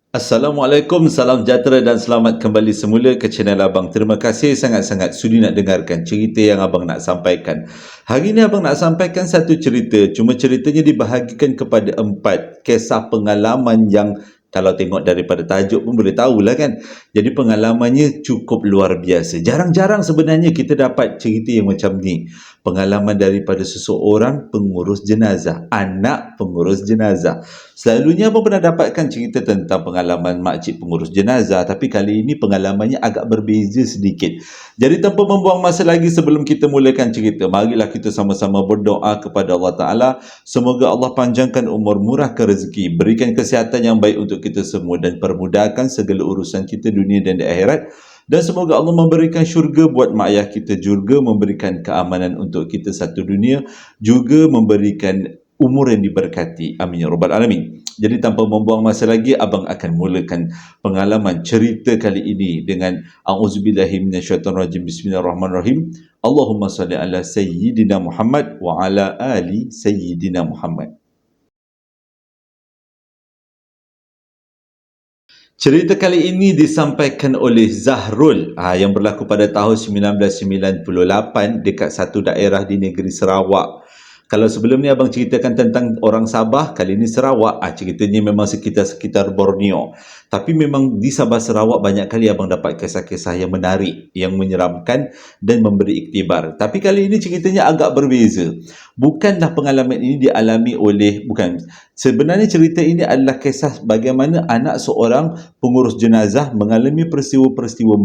Assalamualaikum, salam sejahtera dan selamat kembali semula ke channel Abang. Terima kasih sangat-sangat sudi nak dengarkan cerita yang Abang nak sampaikan. Hari ini Abang nak sampaikan satu cerita, cuma ceritanya dibahagikan kepada 4 kisah pengalaman yang kalau tengok daripada tajuk pun boleh tahulah kan. Jadi pengalamannya cukup luar biasa. Jarang-jarang sebenarnya kita dapat cerita yang macam ni. Pengalaman daripada seseorang pengurus jenazah, anak pengurus jenazah. Selalunya Abang pernah dapatkan cerita tentang pengalaman makcik pengurus jenazah, tapi kali ini pengalamannya agak berbeza sedikit. Jadi tanpa membuang masa lagi sebelum kita mulakan cerita, marilah kita sama-sama berdoa kepada Allah Ta'ala. Semoga Allah panjangkan umur, murahkan rezeki, berikan kesihatan yang baik untuk kita semua dan permudahkan segala urusan kita dunia dan di akhirat. Dan semoga Allah memberikan syurga buat mak ayah kita, juga memberikan keamanan untuk kita satu dunia, juga memberikan umur yang diberkati. Amin ya rabbal alamin. Jadi tanpa membuang masa lagi, Abang akan mulakan pengalaman cerita kali ini dengan A'udzubillahi minasyaitonirrajim. Bismillahirrahmanirrahim. Allahumma salli ala Sayyidina Muhammad wa ala ali Sayyidina Muhammad. Cerita kali ini disampaikan oleh Zahrul yang berlaku pada tahun 1998 dekat satu daerah di negeri Sarawak. Kalau sebelum ni Abang ceritakan tentang orang Sabah, kali ni Sarawak. Ceritanya memang sekitar Borneo. Tapi memang di Sabah Sarawak banyak kali Abang dapat kisah-kisah yang menarik, yang menyeramkan dan memberi iktibar. Tapi kali ini ceritanya agak berbeza. Bukanlah pengalaman ini dialami oleh, bukan. Sebenarnya cerita ini adalah kisah bagaimana anak seorang pengurus jenazah mengalami peristiwa-peristiwa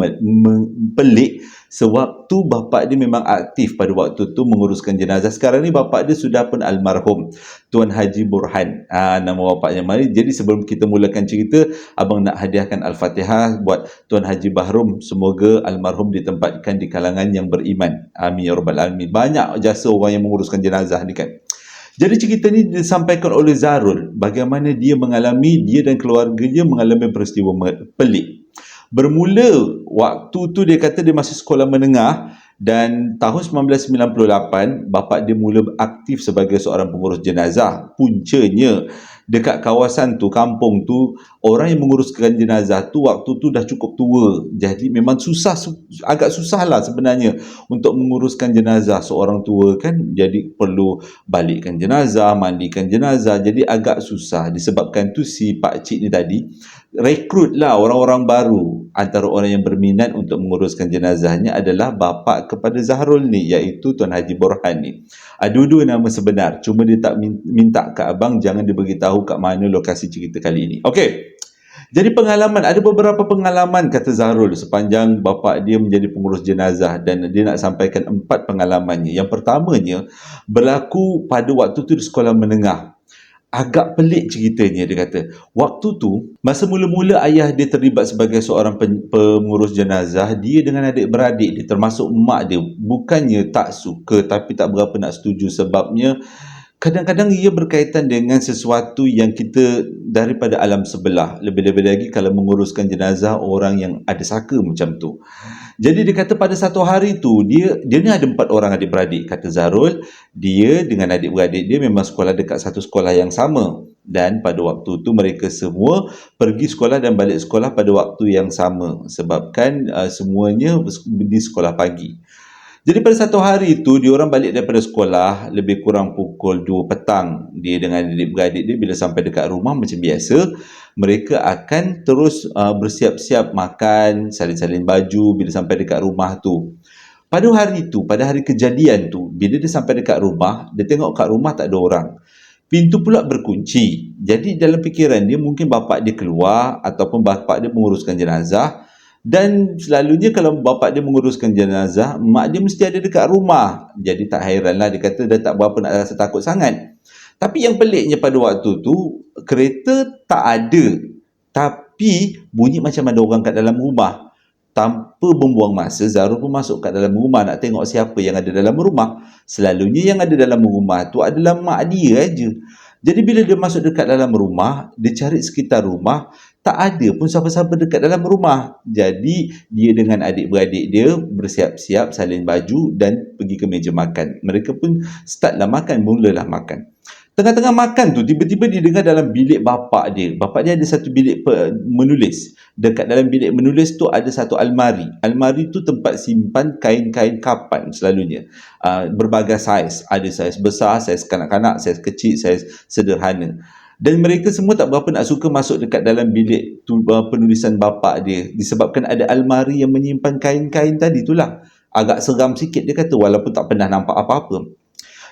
pelik sewaktu bapa dia memang aktif pada waktu tu menguruskan jenazah. Sekarang ni bapa dia sudah pun almarhum, Tuan Haji Burhan. Nama bapaknya. Mari, jadi sebelum kita mulakan cerita, Abang nak hadiahkan Al-Fatihah buat Tuan Haji Bahrum. Semoga almarhum ditempatkan di kalangan yang beriman. Amin ya rabbal alamin. Banyak jasa orang yang menguruskan jenazah ni kan. Jadi cerita ni disampaikan oleh Zarul, bagaimana dia dan keluarganya mengalami peristiwa pelik. Bermula waktu tu dia kata dia masih sekolah menengah, dan tahun 1998 bapa dia mula aktif sebagai seorang pengurus jenazah. Puncanya dekat kawasan tu, kampung tu, orang yang menguruskan jenazah tu waktu tu dah cukup tua. Jadi memang agak susah lah sebenarnya untuk menguruskan jenazah seorang tua kan. Jadi perlu balikkan jenazah, mandikan jenazah. Jadi agak susah. Disebabkan tu si pakcik ni tadi rekrut lah orang-orang baru. Antara orang yang berminat untuk menguruskan jenazahnya adalah bapa kepada Zahrul ni, iaitu Tuan Haji Burhan ni. Dua-dua nama sebenar, cuma dia tak minta ke abang jangan diberitahu kat mana lokasi cerita kali ini. Okey. Jadi ada beberapa pengalaman kata Zahrul sepanjang bapa dia menjadi pengurus jenazah, dan dia nak sampaikan 4 pengalamannya. Yang pertamanya berlaku pada waktu tu di sekolah menengah. Agak pelik ceritanya, dia kata. Waktu tu, masa mula-mula ayah dia terlibat sebagai seorang pengurus jenazah, dia dengan adik-beradik dia, termasuk mak dia, bukannya tak suka tapi tak berapa nak setuju. Sebabnya kadang-kadang ia berkaitan dengan sesuatu yang kita daripada alam sebelah. Lebih-lebih lagi kalau menguruskan jenazah orang yang ada saka macam tu. Jadi dia kata pada satu hari tu, dia ni ada 4 orang adik-beradik, kata Zarul. Dia dengan adik-beradik dia memang sekolah dekat satu sekolah yang sama. Dan pada waktu tu mereka semua pergi sekolah dan balik sekolah pada waktu yang sama. Sebabkan semuanya di sekolah pagi. Jadi pada satu hari itu, diorang balik daripada sekolah lebih kurang pukul 2 petang. Dia dengan adik-beradik dia bila sampai dekat rumah macam biasa, mereka akan terus bersiap-siap makan, salin-salin baju bila sampai dekat rumah tu. Pada hari itu, pada hari kejadian tu, bila dia sampai dekat rumah, dia tengok kat rumah tak ada orang. Pintu pula berkunci. Jadi dalam fikiran dia mungkin bapak dia keluar ataupun bapak dia menguruskan jenazah. Dan selalunya kalau bapa dia menguruskan jenazah, mak dia mesti ada dekat rumah. Jadi tak hairanlah, dia kata dah tak berapa nak rasa takut sangat. Tapi yang peliknya pada waktu tu, kereta tak ada. Tapi bunyi macam ada orang kat dalam rumah. Tanpa membuang masa, Zarul pun masuk kat dalam rumah nak tengok siapa yang ada dalam rumah. Selalunya yang ada dalam rumah tu adalah mak dia aja. Jadi bila dia masuk dekat dalam rumah, dia cari sekitar rumah, tak ada pun siapa-siapa dekat dalam rumah. Jadi dia dengan adik-beradik dia bersiap-siap salin baju dan pergi ke meja makan. Mereka pun startlah makan, mulalah makan. Tengah-tengah makan tu, tiba-tiba dia dengar dalam bilik bapak dia. Bapak dia ada satu bilik menulis. Dekat dalam bilik menulis tu ada satu almari. Almari tu tempat simpan kain-kain kapan selalunya. Berbagai saiz. Ada saiz besar, saiz kanak-kanak, saiz kecil, saiz sederhana. Dan mereka semua tak berapa nak suka masuk dekat dalam bilik tu, penulisan bapak dia. Disebabkan ada almari yang menyimpan kain-kain tadi tu lah. Agak seram sikit dia kata, walaupun tak pernah nampak apa-apa.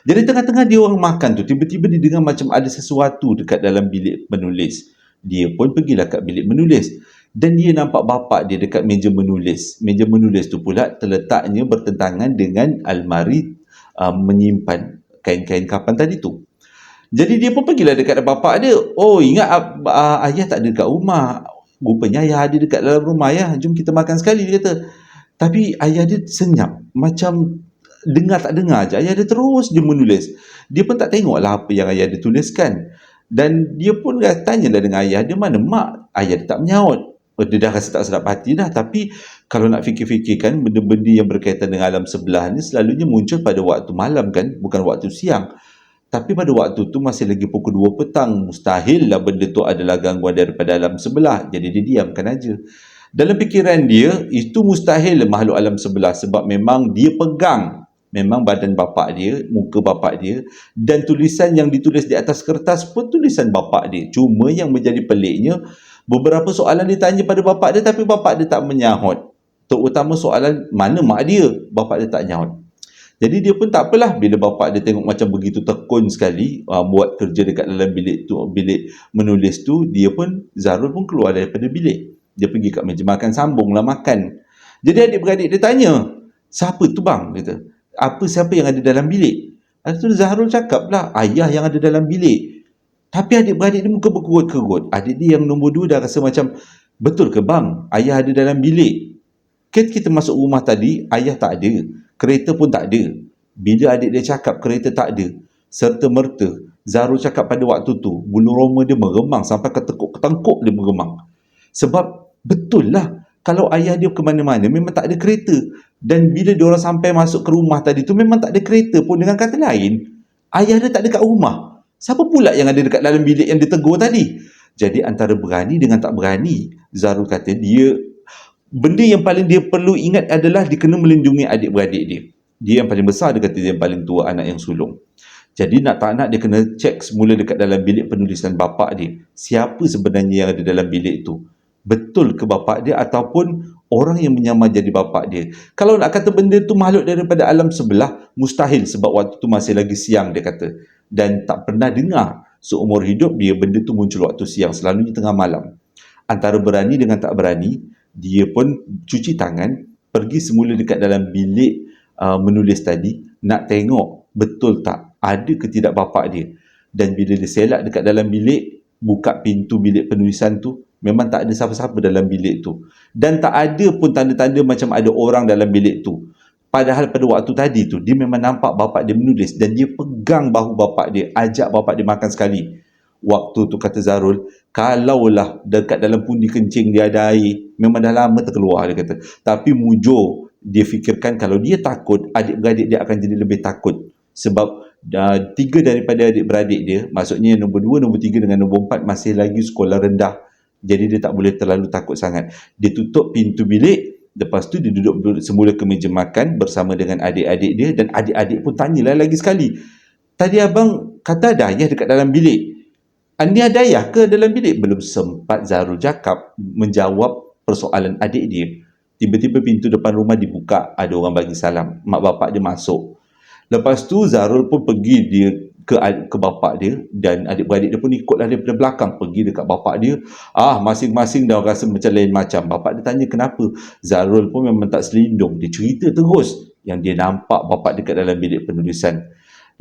Jadi tengah-tengah dia orang makan tu, tiba-tiba dia dengar macam ada sesuatu dekat dalam bilik menulis. Dia pun pergilah kat bilik menulis. Dan dia nampak bapak dia dekat meja menulis. Meja menulis tu pula terletaknya bertentangan dengan almari menyimpan kain-kain kapan tadi tu. Jadi dia pun pergilah dekat bapak dia. Oh, ingat ayah tak ada dekat rumah. Rupanya ayah ada dekat dalam rumah ya. Jom kita makan sekali, dia kata. Tapi ayah dia senyap. Macam dengar tak dengar je. Ayah dia terus dia menulis. Dia pun tak tengoklah apa yang ayah dia tuliskan. Dan dia pun tanyalah dengan ayah dia, mana mak? Ayah dia tak menyaut. Dia dah rasa tak sedap hati dah. Tapi kalau nak fikir-fikirkan, benda-benda yang berkaitan dengan alam sebelah ni selalunya muncul pada waktu malam kan, bukan waktu siang. Tapi pada waktu tu masih lagi pukul 2 petang. Mustahil lah benda tu adalah gangguan daripada alam sebelah. Jadi dia diamkan aja. Dalam fikiran dia, itu mustahil makhluk alam sebelah sebab memang dia pegang memang badan bapak dia, muka bapak dia, dan tulisan yang ditulis di atas kertas pun tulisan bapak dia. Cuma yang menjadi peliknya, beberapa soalan ditanya pada bapak dia tapi bapak dia tak menyahut. Terutama soalan mana mak dia, bapak dia tak nyahut. Jadi dia pun tak apalah bila bapak dia tengok macam begitu tekun sekali buat kerja dekat dalam bilik tu, bilik menulis tu, dia pun, Zahrul pun keluar daripada bilik. Dia pergi kat meja makan, sambunglah makan. Jadi adik-beradik dia tanya, siapa tu bang? Kata. Siapa yang ada dalam bilik? Lepas tu Zahrul cakap lah, ayah yang ada dalam bilik. Tapi adik-beradik dia muka berkerut-kerut. Adik dia yang nombor 2 dah rasa macam, betul ke bang? Ayah ada dalam bilik. Kita masuk rumah tadi, ayah tak ada. Kereta pun tak ada. Bila adik dia cakap kereta tak ada, serta-merta, Zahrul cakap pada waktu tu, bulu roma dia meremang sampai ketekuk-ketengkuk dia meremang. Sebab betul lah, kalau ayah dia ke mana-mana memang tak ada kereta. Dan bila diorang sampai masuk ke rumah tadi tu memang tak ada kereta pun. Dengan kata lain, ayah dia tak ada kat rumah. Siapa pula yang ada dekat dalam bilik yang ditegur tadi? Jadi antara berani dengan tak berani, Zahrul kata benda yang paling dia perlu ingat adalah dia kena melindungi adik-beradik dia. Dia yang paling besar, dia kata dia yang paling tua, anak yang sulung. Jadi nak tak nak dia kena cek semula dekat dalam bilik penulisan bapak dia. Siapa sebenarnya yang ada dalam bilik tu? Betul ke bapak dia ataupun orang yang menyamar jadi bapak dia? Kalau nak kata benda tu makhluk daripada alam sebelah, mustahil sebab waktu tu masih lagi siang dia kata. Dan tak pernah dengar seumur hidup dia benda tu muncul waktu siang, selalunya tengah malam. Antara berani dengan tak berani, dia pun cuci tangan, pergi semula dekat dalam bilik menulis tadi, nak tengok betul tak ada ke tidak bapak dia. Dan bila dia selak dekat dalam bilik, buka pintu bilik penulisan tu, memang tak ada siapa-siapa dalam bilik tu. Dan tak ada pun tanda-tanda macam ada orang dalam bilik tu. Padahal pada waktu tadi tu, dia memang nampak bapak dia menulis dan dia pegang bahu bapak dia, ajak bapak dia makan sekali. Waktu tu kata Zahrul, kalaulah dekat dalam pundi kencing dia ada air, memang dah lama terkeluar, dia kata. Tapi mujur, dia fikirkan kalau dia takut, adik-beradik dia akan jadi lebih takut. Sebab 3 daripada adik-beradik dia, maksudnya nombor 2, nombor 3 dengan nombor 4 masih lagi sekolah rendah. Jadi dia tak boleh terlalu takut sangat. Dia tutup pintu bilik, lepas tu dia duduk semula ke meja makan bersama dengan adik-adik dia. Dan adik-adik pun tanyalah lagi sekali, tadi abang kata ada ayah dekat dalam bilik. Ni ada ayah ke dalam bilik? Belum sempat Zahrul cakap menjawab persoalan adik dia, tiba-tiba pintu depan rumah dibuka, ada orang bagi salam. Mak bapak dia masuk. Lepas tu Zahrul pun pergi dia ke bapak dia, dan adik-beradik dia pun ikutlah daripada belakang pergi dekat bapak dia. Masing-masing dah rasa macam lain macam. Bapak dia tanya kenapa. Zahrul pun memang tak selindung, dia cerita terus yang dia nampak bapak dekat dalam bilik penulisan.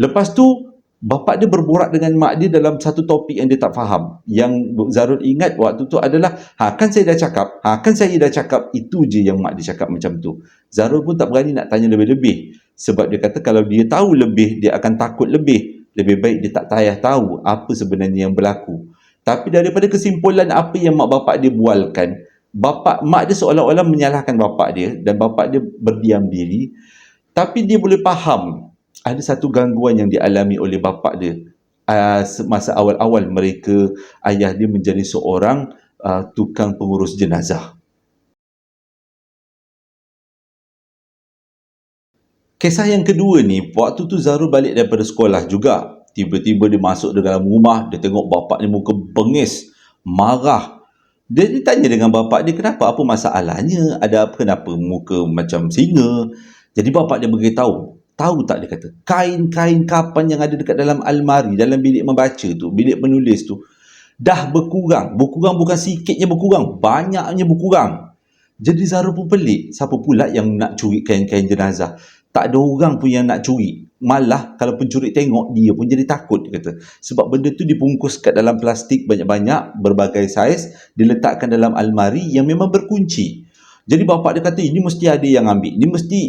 Lepas tu bapak dia berborak dengan mak dia dalam satu topik yang dia tak faham. Yang Zahrul ingat waktu tu adalah, kan saya dah cakap, itu je yang mak dia cakap macam tu. Zahrul pun tak berani nak tanya lebih-lebih. Sebab dia kata kalau dia tahu lebih, dia akan takut lebih. Lebih baik dia tak payah tahu apa sebenarnya yang berlaku. Tapi daripada kesimpulan apa yang mak bapak dia bualkan, mak dia seolah-olah menyalahkan bapak dia, dan bapak dia berdiam diri. Tapi dia boleh faham ada satu gangguan yang dialami oleh bapak dia. masa awal-awal ayah dia menjadi seorang tukang pengurus jenazah. Kisah yang kedua ni, waktu tu Zarul balik daripada sekolah juga. Tiba-tiba dia masuk ke dalam rumah, dia tengok bapak ni muka bengis, marah. Dia tanya dengan bapak dia, kenapa? Apa masalahnya? Kenapa muka macam singa? Jadi bapak dia beritahu. Tahu tak, dia kata, kain-kain kapan yang ada dekat dalam almari, dalam bilik membaca tu, bilik penulis tu, dah berkurang. Berkurang bukan sikitnya berkurang, banyaknya berkurang. Jadi Zarul pun pelik, siapa pula yang nak curi kain-kain jenazah? Tak ada orang pun yang nak curi. Malah kalau pencuri tengok, dia pun jadi takut, dia kata. Sebab benda tu dibungkus kat dalam plastik banyak-banyak, berbagai saiz, diletakkan dalam almari yang memang berkunci. Jadi bapak dia kata, ini mesti ada yang ambil. Ini mesti,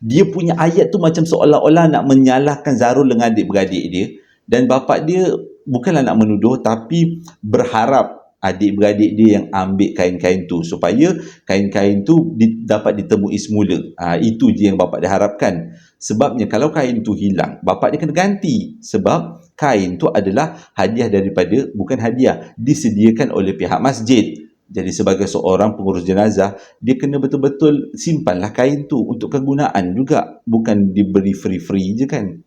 dia punya ayat tu macam seolah-olah nak menyalahkan Zarul dengan adik-beradik dia. Dan bapak dia bukanlah nak menuduh, tapi berharap adik-beradik dia yang ambil kain-kain tu supaya kain-kain tu dapat ditemui semula. Itu je yang bapak dia harapkan. Sebabnya kalau kain tu hilang, bapak dia kena ganti. Sebab kain tu adalah hadiah daripada, bukan hadiah, disediakan oleh pihak masjid. Jadi sebagai seorang pengurus jenazah, dia kena betul-betul simpanlah kain tu untuk kegunaan juga. Bukan diberi free-free je kan.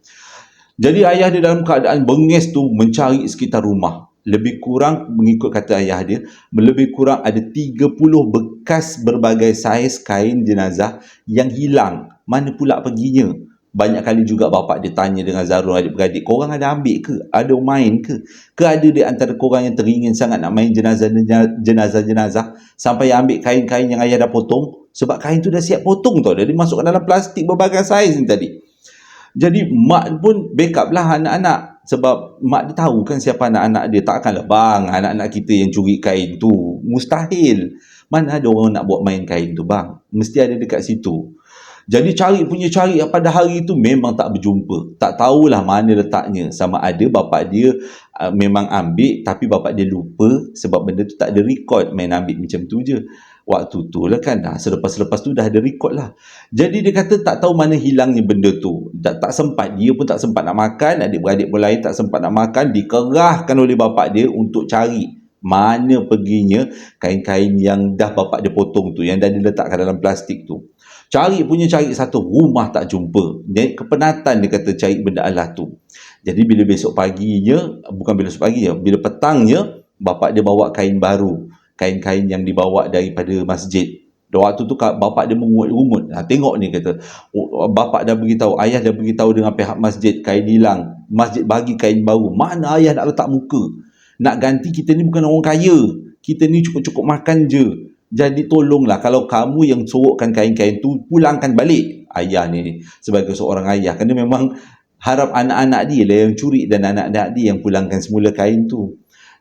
Jadi ayah dia dalam keadaan bengis tu mencari sekitar rumah. Lebih kurang, mengikut kata ayah dia, lebih kurang ada 30 bekas berbagai saiz kain jenazah yang hilang. Mana pula perginya? Banyak kali juga bapak dia tanya dengan Zarul adik-beradik, korang ada ambil ke? Ada main ke? Ke ada di antara korang yang teringin sangat nak main jenazah-jenazah sampai ambil kain-kain yang ayah dah potong? Sebab kain tu dah siap potong tau. Dia dimasukkan dalam plastik berbagai saiz ni tadi. Jadi mak pun backup lah anak-anak. Sebab mak dia tahu kan siapa anak-anak dia. Takkanlah bang, anak-anak kita yang curi kain tu. Mustahil. Mana ada orang nak buat main kain tu bang. Mesti ada dekat situ. Jadi cari pada hari itu memang tak berjumpa. Tak tahulah mana letaknya. Sama ada bapak dia memang ambil tapi bapak dia lupa sebab benda tu tak ada record. Main ambil macam tu je. Waktu tu lah kan, selepas-lepas tu dah ada record lah. Jadi dia kata tak tahu mana hilangnya benda tu. Tak sempat, dia pun tak sempat nak makan, adik-beradik pun lain tak sempat nak makan, dikerahkan oleh bapak dia untuk cari mana perginya kain-kain yang dah bapak dia potong tu, yang dah diletakkan dalam plastik tu. Cari satu rumah tak jumpa. Dia kepenatan, dia kata cari benda Allah tu. Jadi bila besok paginya, bila petangnya, bapak dia bawa kain baru. Kain-kain yang dibawa daripada masjid. Waktu tu bapak dia mengungut-ungut. Tengok ni, kata. Bapak dah beritahu, ayah dah beritahu dengan pihak masjid, kain hilang. Masjid bagi kain baru. Mana ayah nak letak muka? Nak ganti, kita ni bukan orang kaya. Kita ni cukup-cukup makan je. Jadi tolonglah, kalau kamu yang sorokkan kain-kain tu, pulangkan balik. Ayah ni sebagai seorang ayah. Kerana memang harap anak-anak dia lah yang curi dan anak-anak dia yang pulangkan semula kain tu.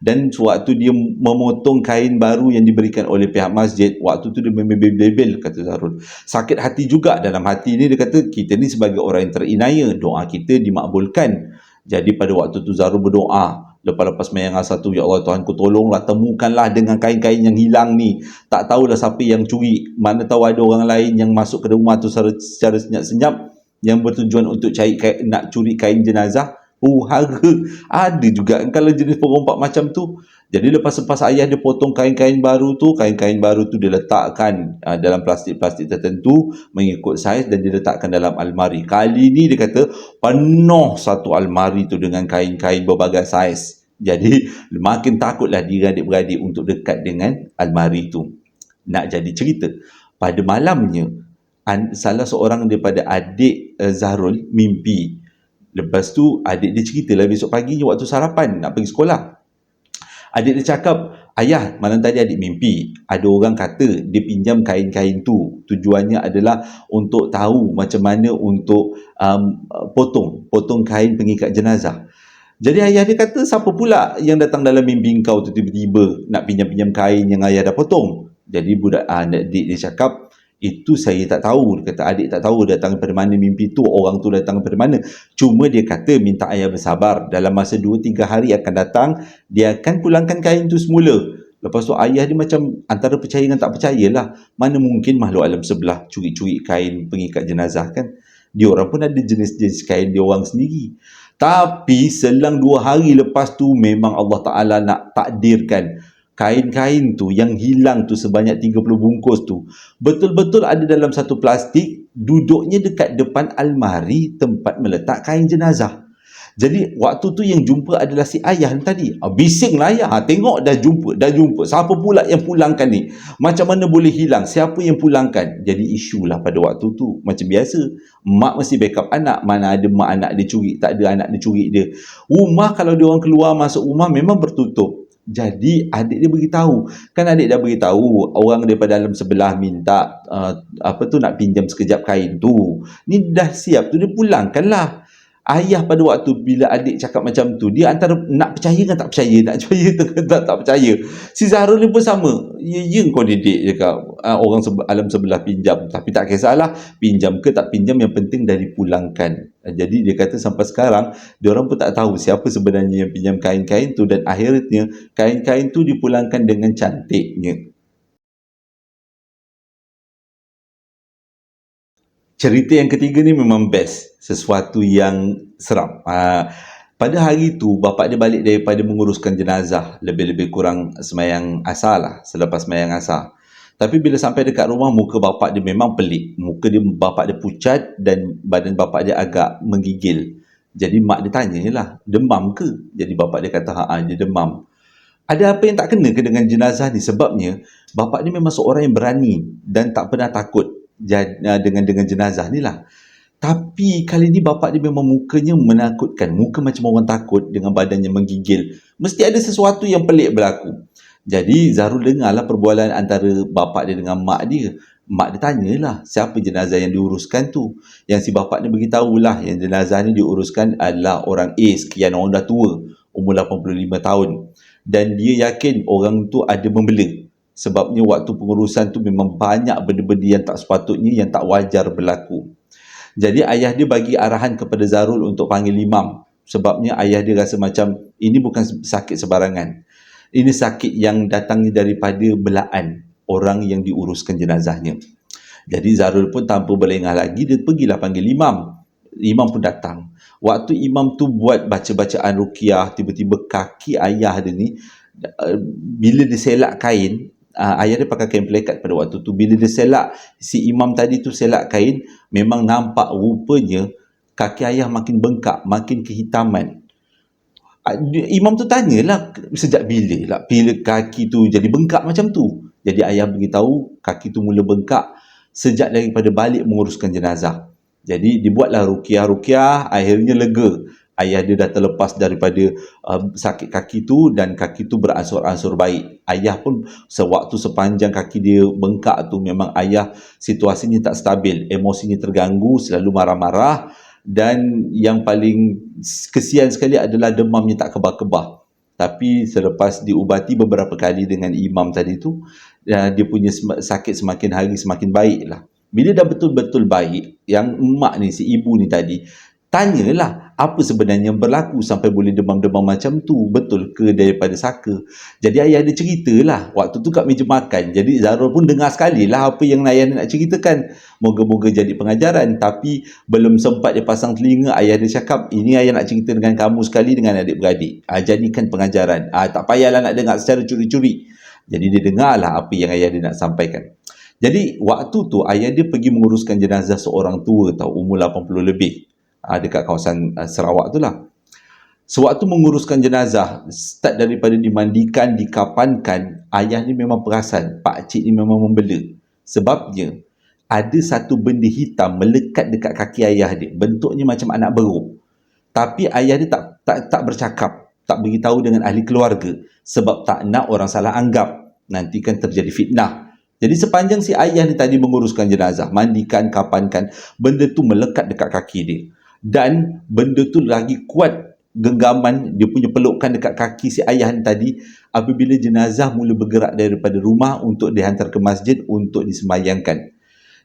Dan sewaktu dia memotong kain baru yang diberikan oleh pihak masjid, waktu tu dia membebel-bebel, kata Zarul. Sakit hati juga dalam hati ni, dia kata kita ni sebagai orang yang terinaya, doa kita dimakbulkan. Jadi pada waktu tu Zarul berdoa, lepas-lepas mayang asar tu, ya Allah Tuhan ku tolonglah, temukanlah dengan kain-kain yang hilang ni. Tak tahulah siapa yang curi, mana tahu ada orang lain yang masuk ke rumah tu secara senyap-senyap yang bertujuan untuk nak curi kain jenazah. Harga ada juga kalau jenis perompak macam tu. Jadi lepas ayah dia potong kain-kain baru tu dia letakkan dalam plastik-plastik tertentu mengikut saiz dan diletakkan dalam almari. Kali ni dia kata penuh satu almari tu dengan kain-kain berbagai saiz. Jadi makin takutlah dia adik-beradik untuk dekat dengan almari tu. Nak jadi cerita, pada malamnya salah seorang daripada adik Zarul mimpi. Lepas tu adik dia ceritalah besok paginya waktu sarapan nak pergi sekolah. Adik dia cakap, ayah malam tadi adik mimpi ada orang kata dia pinjam kain-kain tu. Tujuannya adalah untuk tahu macam mana untuk potong kain pengikat jenazah. Jadi ayah dia kata, siapa pula yang datang dalam mimpi kau tu tiba-tiba nak pinjam-pinjam kain yang ayah dah potong? Jadi adik dia cakap, itu saya tak tahu. Dia kata adik tak tahu datang daripada mana mimpi tu, orang tu datang daripada mana. Cuma dia kata minta ayah bersabar, dalam masa 2-3 hari akan datang, dia akan pulangkan kain tu semula. Lepas tu ayah dia macam antara percaya dengan tak percayalah. Mana mungkin makhluk alam sebelah curi-curi kain pengikat jenazah kan. Dia orang pun ada jenis-jenis kain dia orang sendiri. Tapi selang 2 hari lepas tu memang Allah Ta'ala nak takdirkan kain-kain tu yang hilang tu sebanyak 30 bungkus tu betul-betul ada dalam satu plastik, duduknya dekat depan almari tempat meletak kain jenazah. Jadi waktu tu yang jumpa adalah si ayah ni tadi. Bisinglah ayah. Tengok dah jumpa. Siapa pula yang pulangkan ni? Macam mana boleh hilang? Siapa yang pulangkan? Jadi isulah pada waktu tu. Macam biasa. Mak mesti backup anak. Mana ada mak anak dia curi. Tak ada anak dia curi dia. Rumah kalau dia orang keluar masuk rumah memang bertutup. Jadi adik dia beritahu. Kan adik dah beritahu orang daripada dalam sebelah minta nak pinjam sekejap kain tu. Ni dah siap tu dia pulangkanlah. Ayah pada waktu bila adik cakap macam tu, dia antara nak percaya kan tak percaya, nak percaya tak percaya. Si Zahrul ni pun sama. Ya kau didik cakap orang alam sebelah pinjam, tapi tak kisahlah pinjam ke tak pinjam, yang penting dah dipulangkan. Jadi dia kata sampai sekarang dia orang pun tak tahu siapa sebenarnya yang pinjam kain-kain tu, dan akhirnya kain-kain tu dipulangkan dengan cantiknya. Cerita yang ketiga ni memang best, sesuatu yang seram. Pada hari tu bapak dia balik daripada menguruskan jenazah, lebih-lebih kurang semayang asar lah, selepas semayang asar. Tapi bila sampai dekat rumah, muka bapak dia memang pelik. Muka dia, bapak dia pucat dan badan bapak dia agak menggigil. Jadi mak dia tanyalah, demam ke? Jadi bapak dia kata, dia demam. Ada apa yang tak kena ke dengan jenazah ni? Sebabnya bapak ni memang seorang yang berani dan tak pernah takut dengan jenazah ni lah. Tapi kali ni bapak dia memang mukanya menakutkan. Muka macam orang takut dengan badannya menggigil. Mesti ada sesuatu yang pelik berlaku. Jadi Zahrul dengarlah perbualan antara bapak dia dengan mak dia. Mak dia tanyalah siapa jenazah yang diuruskan tu. Yang si bapak ni beritahulah yang jenazah ni diuruskan adalah orang A sekian, orang dah tua, umur 85 tahun. Dan dia yakin orang tu ada membela. Sebabnya waktu pengurusan tu memang banyak benda-benda yang tak sepatutnya, yang tak wajar berlaku. Jadi ayah dia bagi arahan kepada Zahrul untuk panggil imam. Sebabnya ayah dia rasa macam ini bukan sakit sebarangan. Ini sakit yang datangnya daripada belaan orang yang diuruskan jenazahnya. Jadi Zahrul pun tanpa berlengah lagi, dia pergilah panggil imam. Imam pun datang. Waktu imam tu buat baca-bacaan ruqyah, tiba-tiba kaki ayah dia ni, bila dia selak kain, ayah dia pakai kain pelekat pada waktu tu, bila dia selak, si imam tadi tu selak kain, memang nampak rupanya kaki ayah makin bengkak, makin kehitaman. Imam tu tanyalah, sejak bila kaki tu jadi bengkak macam tu? Jadi ayah beritahu kaki tu mula bengkak sejak daripada balik menguruskan jenazah. Jadi dibuatlah ruqyah, akhirnya lega. Ayah dia dah terlepas daripada sakit kaki tu, dan kaki tu beransur-ansur baik. Ayah pun sewaktu sepanjang kaki dia bengkak tu, memang ayah situasinya tak stabil, emosinya terganggu, selalu marah-marah, dan yang paling kesian sekali adalah demamnya tak kebah-kebah. Tapi selepas diubati beberapa kali dengan imam tadi tu, dia punya sakit semakin hari semakin baik lah. Bila dah betul-betul baik, yang emak ni, si ibu ni tadi, tanyalah apa sebenarnya yang berlaku sampai boleh demam-demam macam tu, betul ke daripada saka. Jadi ayah dia ceritalah waktu tu kat meja makan. Jadi Zahrul pun dengar sekali lah apa yang ayah dia nak ceritakan. Moga-moga jadi pengajaran. Tapi belum sempat dia pasang telinga, ayah dia cakap, ini ayah nak cerita dengan kamu sekali, dengan adik-beradik. Jadikan pengajaran. Tak payahlah nak dengar secara curi-curi. Jadi dia dengarlah apa yang ayah dia nak sampaikan. Jadi waktu tu ayah dia pergi menguruskan jenazah seorang tua, umur 80 lebih, dekat kawasan Sarawak tu lah. Sewaktu menguruskan jenazah, start daripada dimandikan, dikapankan, ayah ni memang perasan pak cik ni memang membela. Sebabnya ada satu benda hitam melekat dekat kaki ayah dia, bentuknya macam anak beruk. Tapi ayah dia tak bercakap, tak beritahu dengan ahli keluarga, sebab tak nak orang salah anggap, nanti kan terjadi fitnah. Jadi sepanjang si ayah ni tadi menguruskan jenazah, mandikan, kapankan, benda tu melekat dekat kaki dia. Dan benda tu lagi kuat genggaman, dia punya pelukan dekat kaki si ayah ni tadi, apabila jenazah mula bergerak daripada rumah untuk dihantar ke masjid untuk disemayangkan.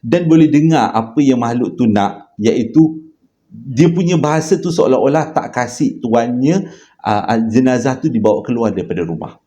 Dan boleh dengar apa yang makhluk tu nak, iaitu dia punya bahasa tu seolah-olah tak kasih tuannya jenazah tu dibawa keluar daripada rumah.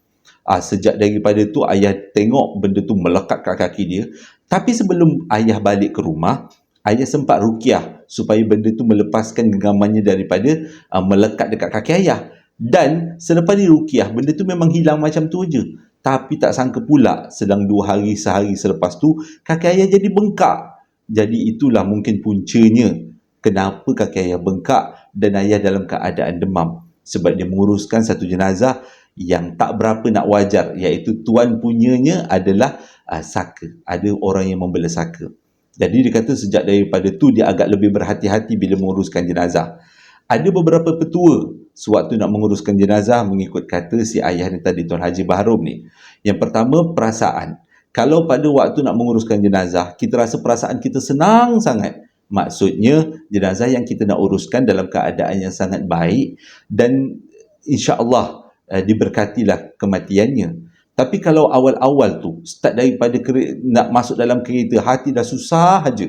Sejak daripada tu ayah tengok benda tu melekat kat kaki dia. Tapi sebelum ayah balik ke rumah, ayah sempat ruqyah supaya benda tu melepaskan genggamannya daripada melekat dekat kaki ayah. Dan selepas diruqyah, benda tu memang hilang macam tu je. Tapi tak sangka pula sedang 2 hari sehari selepas tu kaki ayah jadi bengkak. Jadi itulah mungkin puncanya kenapa kaki ayah bengkak dan ayah dalam keadaan demam, sebab dia menguruskan satu jenazah yang tak berapa nak wajar, iaitu tuan punyanya adalah saka. Ada orang yang membela saka. Jadi dia kata sejak daripada tu dia agak lebih berhati-hati bila menguruskan jenazah. Ada beberapa petua sewaktu nak menguruskan jenazah mengikut kata si ayah ni tadi, Tuan Haji Bahrom ni. Yang pertama, perasaan. Kalau pada waktu nak menguruskan jenazah, kita rasa perasaan kita senang sangat. Maksudnya, jenazah yang kita nak uruskan dalam keadaan yang sangat baik dan insya-Allah diberkatilah kematiannya. Tapi kalau awal-awal tu, start daripada nak masuk dalam kereta, hati dah susah aja.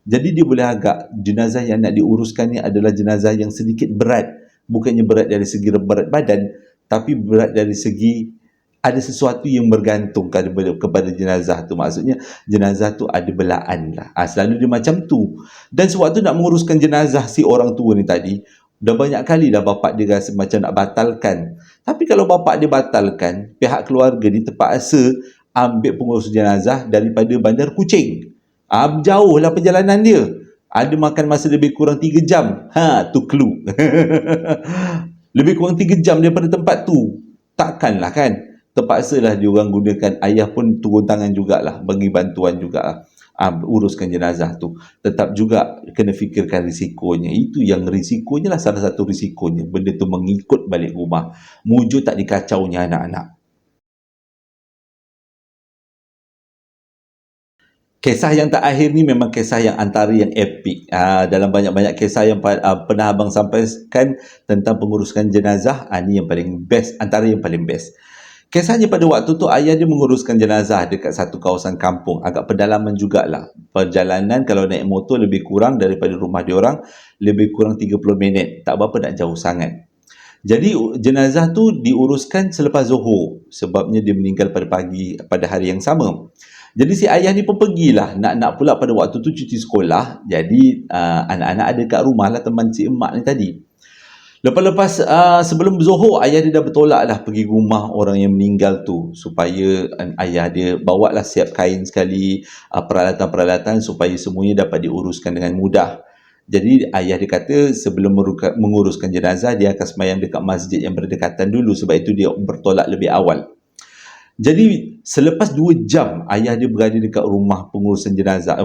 Jadi dia boleh agak jenazah yang nak diuruskan ni adalah jenazah yang sedikit berat. Bukannya berat dari segi berat badan, tapi berat dari segi ada sesuatu yang bergantung kepada jenazah tu. Maksudnya jenazah tu ada belaan lah. Selalu dia macam tu. Dan sewaktu nak menguruskan jenazah si orang tua ni tadi, dah banyak kali dah bapak dia rasa macam nak batalkan. Tapi kalau bapak dia batalkan, pihak keluarga dia terpaksa ambil pengurus jenazah daripada Bandar Kuching. Jauh lah perjalanan dia. Ada makan masa lebih kurang 3 jam. Tu clue. Lebih kurang 3 jam daripada tempat tu. Takkanlah kan. Terpaksalah diorang gunakan, ayah pun turun tangan jugalah, bagi bantuan jugalah. Uruskan jenazah tu. Tetap juga kena fikirkan risikonya. Itu yang risikonya lah, salah satu risikonya. Benda tu mengikut balik rumah. Mujur tak dikacaunya anak-anak. Kisah yang terakhir ni memang kisah yang antara yang epik. Dalam banyak-banyak kisah yang pernah abang sampaikan tentang pengurusan jenazah, ni yang paling best, antara yang paling best. Kisahnya pada waktu tu ayah dia menguruskan jenazah dekat satu kawasan kampung. Agak pedalaman jugalah. Perjalanan kalau naik motor lebih kurang daripada rumah diorang, lebih kurang 30 minit. Tak berapa nak jauh sangat. Jadi jenazah tu diuruskan selepas Zuhur. Sebabnya dia meninggal pada hari yang sama. Jadi si ayah ni pun pergilah. Nak pula pada waktu tu cuti sekolah. Jadi anak-anak ada kat rumah lah, teman si emak ni tadi. Lepas sebelum Zuhur, ayah dia dah bertolak lah pergi rumah orang yang meninggal tu. Supaya ayah dia bawa lah siap kain sekali, peralatan-peralatan supaya semuanya dapat diuruskan dengan mudah. Jadi ayah dia kata sebelum menguruskan jenazah, dia akan sembahyang dekat masjid yang berdekatan dulu. Sebab itu dia bertolak lebih awal. Jadi selepas 2 jam ayah dia berada dekat rumah pengurusan jenazah,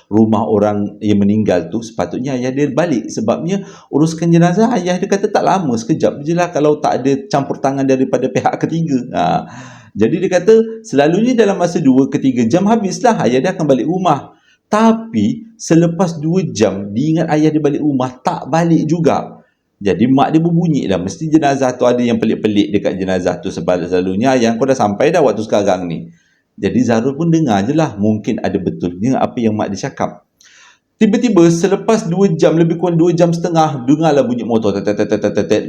rumah orang yang meninggal tu, sepatutnya ayah dia balik. Sebabnya uruskan jenazah, ayah dia kata tak lama, sekejap je lah kalau tak ada campur tangan daripada pihak ketiga. Jadi dia kata selalunya dalam masa 2 ke 3 jam habislah, ayah dia akan balik rumah. Tapi selepas 2 jam diingat ayah dia balik rumah, tak balik juga. Jadi mak dia berbunyi dah, mesti jenazah tu ada yang pelik-pelik dekat jenazah tu. Sebab selalunya ayah kau dah sampai dah waktu sekarang ni. Jadi Zahrul pun dengar je lah, mungkin ada betulnya apa yang mak dia cakap. Tiba-tiba selepas 2 jam, lebih kurang 2 jam setengah, dengarlah bunyi motor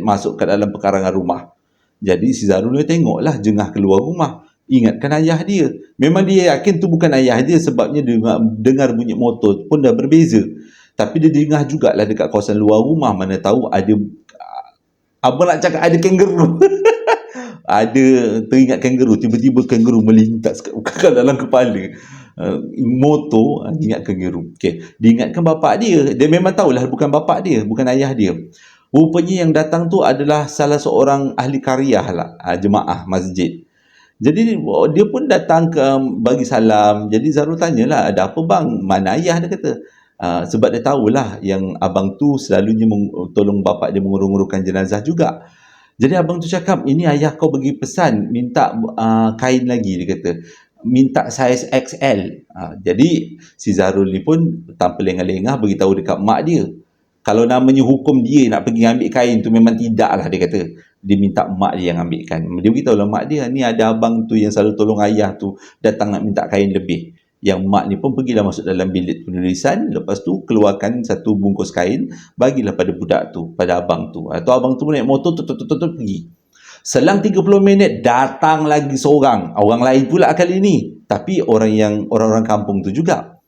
masuk ke dalam pekarangan rumah. Jadi si Zahrul ni tengoklah jengah keluar rumah. Ingatkan ayah dia. Memang dia yakin tu bukan ayah dia, sebabnya dengar bunyi motor pun dah berbeza. Tapi dia dengar jugalah dekat kawasan luar rumah. Mana tahu ada, abang nak cakap ada kangaroo. Ada teringat kangaroo. Tiba-tiba kangaroo melintas kat dalam kepala. Motor, ingat kangaroo. Okay. Diingatkan bapak dia. Dia memang tahulah bukan bapak dia, bukan ayah dia. Rupanya yang datang tu adalah salah seorang ahli karyah lah, jemaah masjid. Jadi dia pun datang ke bagi salam. Jadi Zahrul tanyalah, ada apa bang? Mana ayah? Dia kata. Sebab dia tahulah yang abang tu selalunya tolong bapak dia mengurung-urungkan jenazah juga. Jadi abang tu cakap, ini ayah kau bagi pesan, minta kain lagi, dia kata. Minta saiz XL. Jadi si Zahrul ni pun tanpa lengah-lengah beritahu dekat mak dia. Kalau namanya hukum dia nak pergi ambil kain tu, memang tidak lah, dia kata. Dia minta mak dia yang ambilkan. Dia beritahu lah mak dia, ni ada abang tu yang selalu tolong ayah tu, datang nak minta kain lebih. Yang mak ni pun pergilah masuk dalam bilik penulisan. Lepas tu keluarkan satu bungkus kain, bagilah pada budak tu, pada abang tu. Atau abang tu naik motor pergi. Selang 30 minit datang lagi seorang. Orang lain pula kali ni, tapi orang-orang kampung tu juga.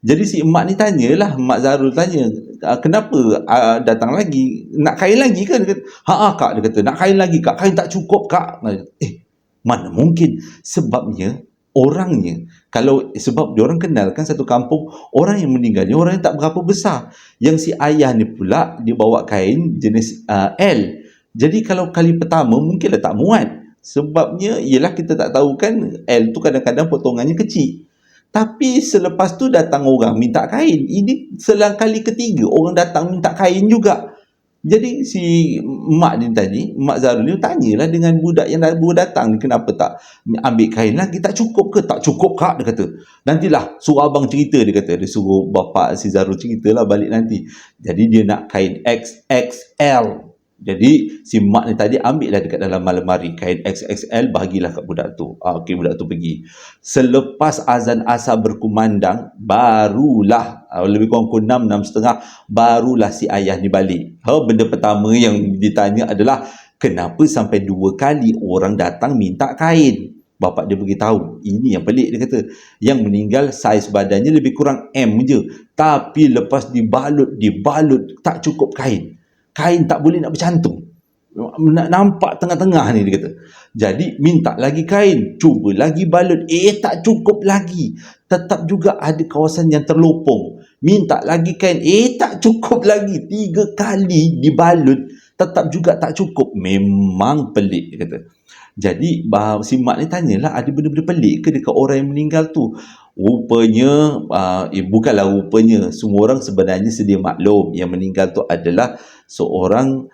Jadi si emak ni tanyalah, Mak Zarul tanya, "Kenapa datang lagi? Nak kain lagi ke?" Dia kata, "Ha kak," dia kata, "nak kain lagi kak, kain tak cukup kak." Mana mungkin, sebabnya orangnya, kalau sebab dia orang kenal kan satu kampung, orang yang meninggal ni orang yang tak berapa besar. Yang si ayah ni pula dia bawa kain jenis L. Jadi kalau kali pertama mungkinlah tak muat. Sebabnya ialah kita tak tahu kan L tu kadang-kadang potongannya kecil. Tapi selepas tu datang orang minta kain. Ini selang kali ketiga orang datang minta kain juga. Jadi si mak ni tadi, Mak Zarul ni tanyalah dengan budak yang baru datang ni, kenapa tak ambil kain lagi, tak cukup ke? Tak cukup kak, dia kata. Nantilah suruh abang cerita, dia kata. Dia suruh bapa si Zarul ceritalah balik nanti. Jadi dia nak kain XXL. Jadi si mak ni tadi ambil lah dekat dalam lemari kain XXL, bagilah kat budak tu. Okey, budak tu pergi. Selepas azan asar berkumandang, barulah lebih kurang pukul 6, 6.30, barulah si ayah ni balik. Benda pertama yang ditanya adalah, kenapa sampai 2 kali orang datang minta kain? Bapak dia beritahu, ini yang pelik, dia kata. Yang meninggal saiz badannya lebih kurang M je. Tapi lepas dibalut, tak cukup kain. Kain tak boleh nak bercantum. Nak nampak tengah-tengah ni, dia kata. Jadi minta lagi kain, cuba lagi balut, tak cukup lagi. Tetap juga ada kawasan yang terlopong. Minta lagi kain, tak cukup lagi. 3 kali dibalut, tetap juga tak cukup. Memang pelik, dia kata. Jadi si mak ni tanyalah, ada benda-benda pelik ke dekat orang yang meninggal tu? Rupanya, bukanlah rupanya, semua orang sebenarnya sedia maklum yang meninggal tu adalah seorang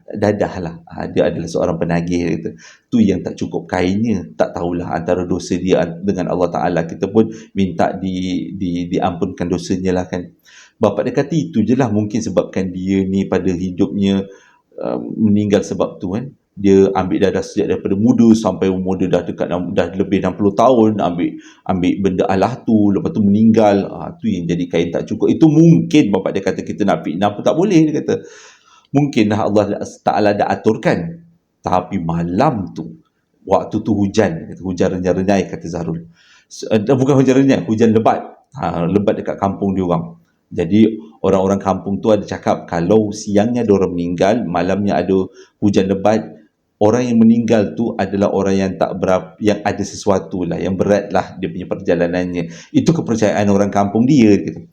dadah lah. Dia adalah seorang penagih, kata. Tu yang tak cukup kainnya. Tak tahulah antara dosa dia dengan Allah Ta'ala. Kita pun minta diampunkan dosanya lah kan. Bapak dia kata itu je lah mungkin sebabkan dia ni pada hidupnya meninggal sebab tu kan. Dia ambil darah sejak daripada muda sampai umur dia dah lebih 60 tahun, ambil benda Allah tu, lepas tu meninggal. Tu yang jadi kain tak cukup. Itu mungkin bapak dia kata kita nak fitnah pun tak boleh, dia kata. Mungkin Allah Ta'ala dah aturkan. Tapi malam tu, waktu tu hujan renyai, kata Zarul. Bukan hujan renyai, hujan lebat. Lebat dekat kampung dia orang. Jadi orang-orang kampung tu ada cakap, kalau siangnya ada orang meninggal, malamnya ada hujan lebat, orang yang meninggal tu adalah orang yang tak berapa, yang ada sesuatu lah, yang berat lah dia punya perjalanannya. Itu kepercayaan orang kampung dia, gitu.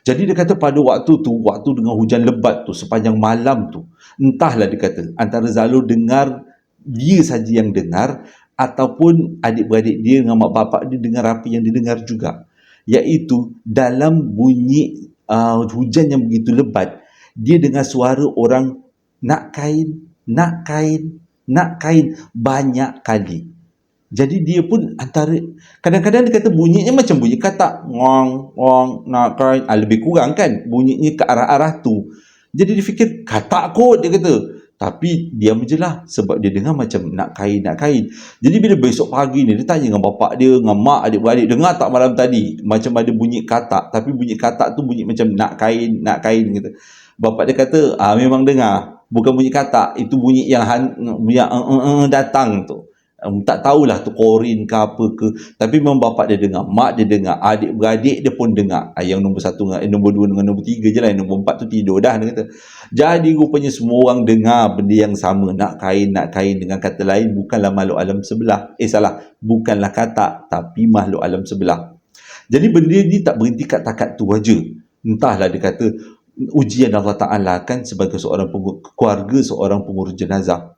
Jadi dia kata pada waktu tu, waktu dengan hujan lebat tu, sepanjang malam tu, entahlah dia kata, antara Zarul dengar, dia saja yang dengar, ataupun adik-beradik dia dengan mak bapak dia dengar apa yang dia dengar juga. Iaitu dalam bunyi hujan yang begitu lebat, dia dengar suara orang nak kain, nak kain, nak kain banyak kali. Jadi dia pun antara, kadang-kadang dia kata bunyinya macam bunyi katak, ngong, ngong, nak kain, lebih kurang kan bunyinya ke arah-arah tu. Jadi dia fikir katak kot, dia kata. Tapi diam je lah, sebab dia dengar macam nak kain, nak kain. Jadi bila besok pagi ni, dia tanya dengan bapak dia, dengan mak, adik-beradik, dengar tak malam tadi macam ada bunyi katak, tapi bunyi katak tu bunyi macam nak kain, kata. Bapak dia kata, memang dengar. Bukan bunyi katak, itu bunyi yang datang tu. Tak tahulah tu korin ke apa ke. Tapi memang bapak dia dengar, mak dia dengar, adik-beradik dia pun dengar. Yang nombor 1 dengan nombor 2 dengan nombor 3 je lah. Yang nombor 4 tu tidur dah, dia kata. Jadi rupanya semua orang dengar benda yang sama, nak kain dengan kata lain, bukanlah makhluk alam sebelah. Bukanlah katak, tapi makhluk alam sebelah. Jadi benda ni tak berhenti kat takat tu aja. Entahlah, dia kata ujian Allah Ta'ala kan sebagai seorang keluarga seorang pengurus jenazah.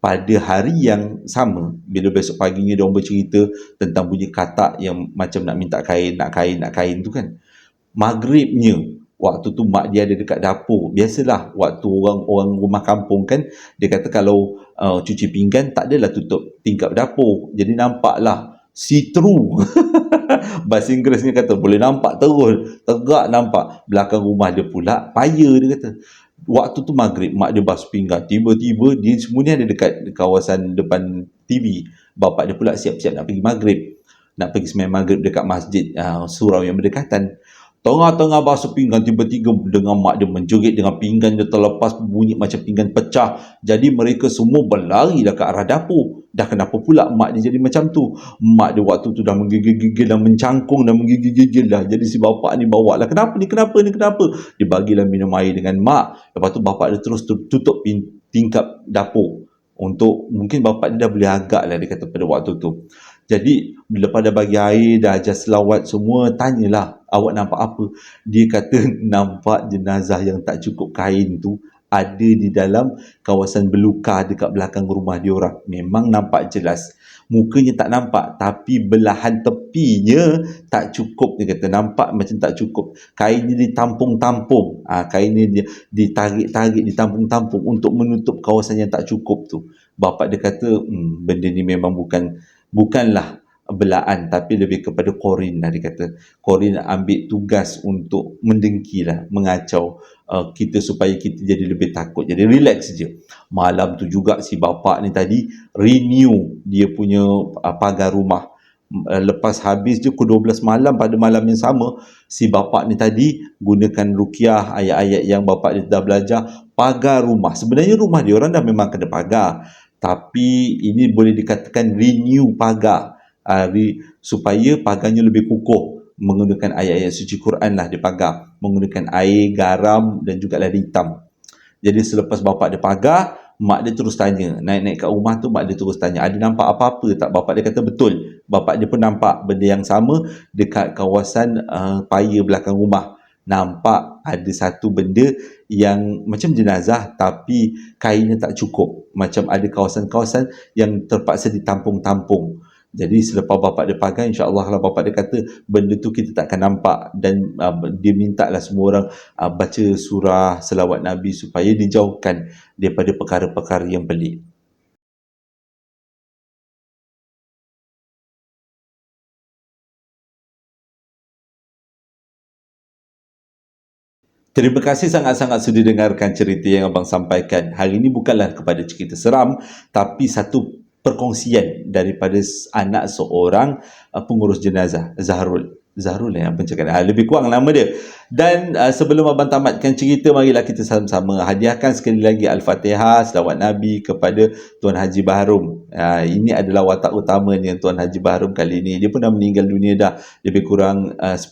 Pada hari yang sama, bila besok paginya dia orang bercerita tentang bunyi katak yang macam nak minta kain, nak kain tu kan. Maghribnya, waktu tu mak dia ada dekat dapur. Biasalah waktu orang rumah kampung kan, dia kata kalau cuci pinggan tak adalah tutup tingkap dapur. Jadi nampaklah see-through. Bahasa Inggerisnya kata boleh nampak terus, tegak nampak. Belakang rumah dia pula paya, dia kata. Waktu tu maghrib, mak dia basuh pinggan. Tiba-tiba dia semua ni ada dekat kawasan depan TV. Bapak dia pula siap-siap nak pergi maghrib. Nak pergi sembahyang maghrib dekat masjid surau yang berdekatan. Tengah-tengah basuh pinggan, tiba-tiba dengar mak dia menjerit dengan pinggan dia terlepas, bunyi macam pinggan pecah. Jadi mereka semua berlari ke arah dapur. Dah kenapa pula mak dia jadi macam tu? Mak dia waktu tu dah menggigil-gigil, dah mencangkung, dah menggigil-gigil dah. Jadi si bapak ni bawa lah, kenapa ni, kenapa ni, kenapa? Dia bagilah minum air dengan mak. Lepas tu bapak dia terus tutup tingkap dapur. Untuk, mungkin bapak dia dah boleh agak lah, dia kata pada waktu tu. Jadi, bila pada bagi air, dah ajar selawat semua, tanyalah, awak nampak apa? Dia kata, nampak jenazah yang tak cukup kain tu ada di dalam kawasan belukar dekat belakang rumah dia orang. Memang nampak jelas. Mukanya tak nampak, tapi belahan tepinya tak cukup. Dia kata nampak macam tak cukup. Kainnya ditampung-tampung. Kainnya dia ditarik-tarik, ditampung-tampung untuk menutup kawasan yang tak cukup tu. Bapak dia kata, benda ni memang bukanlah belaan, tapi lebih kepada Qorin lah, dia kata. Qorin ambil tugas untuk mendengki lah, mengacau kita supaya kita jadi lebih takut. Jadi relax je. Malam tu juga si bapa ni tadi renew dia punya pagar rumah. Lepas habis je pukul 12 malam, pada malam yang sama, si bapa ni tadi gunakan ruqyah, ayat-ayat yang bapa dia dah belajar, pagar rumah. Sebenarnya rumah dia orang dah memang kena pagar, tapi ini boleh dikatakan renew pagar, supaya pagarnya lebih kukuh. Menggunakan ayat-ayat suci Quran lah dia pagar, menggunakan air, garam dan juga lada hitam. Jadi selepas bapak dia pagar, mak dia terus tanya, naik-naik kat rumah tu, mak dia terus tanya, ada nampak apa-apa tak? Bapak dia kata betul, bapak dia pun nampak benda yang sama dekat kawasan paya belakang rumah. Nampak ada satu benda yang macam jenazah, tapi kainnya tak cukup. Macam ada kawasan-kawasan yang terpaksa ditampung-tampung. Jadi selepas bapak dia pagar, insya-Allah lah, bapak dia kata benda tu kita tak akan nampak. Dan dia minta lah semua orang baca surah selawat Nabi supaya dijauhkan daripada perkara-perkara yang pelik. Terima kasih sangat-sangat sudah dengarkan cerita yang abang sampaikan. Hari ini bukanlah kepada cerita seram, tapi satu perkongsian daripada anak seorang pengurus jenazah, Zahrul. Zahrul yang abang cakap. Lebih kurang nama dia. Dan sebelum abang tamatkan cerita, marilah kita sama-sama hadiahkan sekali lagi Al-Fatihah, selawat Nabi kepada Tuan Haji Baharum. Ini adalah watak utamanya Tuan Haji Baharum kali ini. Dia pun dah meninggal dunia dah lebih kurang 5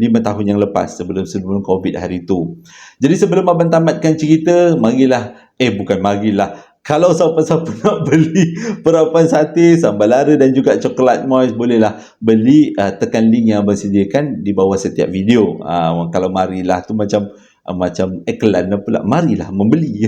tahun yang lepas, sebelum COVID hari itu. Jadi sebelum abang tamatkan cerita, marilah, kalau siapa-siapa nak beli perapan sate, sambal lara dan juga coklat moist, bolehlah beli, tekan link yang abang sediakan di bawah setiap video. Kalau marilah tu macam iklan pula, marilah membeli.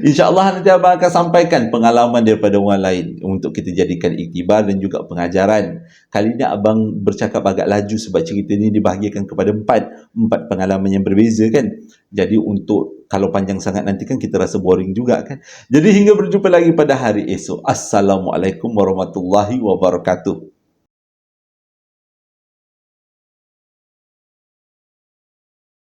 InsyaAllah nanti abang akan sampaikan pengalaman daripada orang lain untuk kita jadikan iktibar dan juga pengajaran. Kali ni abang bercakap agak laju sebab cerita ni dibahagikan kepada empat pengalaman yang berbeza kan. Jadi untuk kalau panjang sangat nanti kan kita rasa boring juga kan. Jadi hingga berjumpa lagi pada hari esok. Assalamualaikum warahmatullahi wabarakatuh.